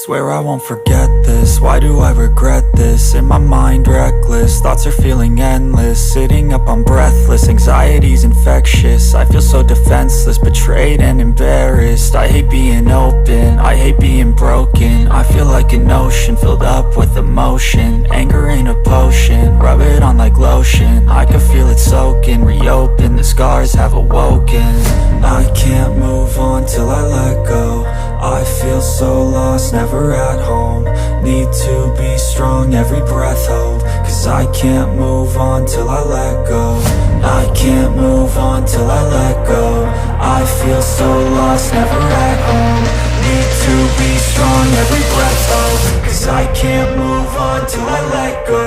Swear I won't forget this, why do I regret this? In my mind reckless, thoughts are feeling endless. Sitting up I'm breathless, anxiety's infectious. I feel so defenseless, betrayed and embarrassed. I hate being open, I hate being broken. I feel like an ocean filled up with emotion. Anger ain't a potion, rub it on like lotion. I can feel it soaking, reopen, the scars have awoken. I can't move on till I let go. I feel so lost, never at home. Need to be strong, every breath hold. Cause I can't move on till I let go. I can't move on till I let go. I feel so lost, never at home. Need to be strong, every breath hold. Cause I can't move on till I let go.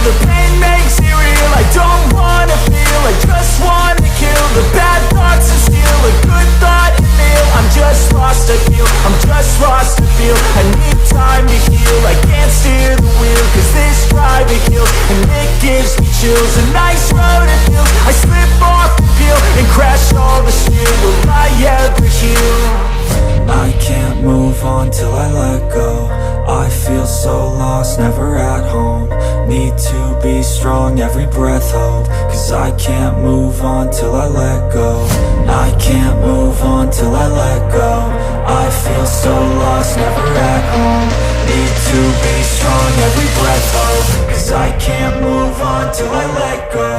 The pain makes it real, I don't wanna feel, I just wanna kill the bad thoughts and steal a good thought and meal. I'm just lost to feel, I'm just lost to feel. I need time to heal, I can't steer the wheel. Cause this drive it kills, and it gives me chills. A nice road it feels, I slip off the peel and crash all the steel. Will I ever heal? I can't move on till I let go. I feel so lost, never at home. Need to be strong, every breath hold. Cause I can't move on till I let go. I can't move on till I let go. I feel so lost, never at home. Need to be strong, every breath hold. Cause I can't move on till I let go.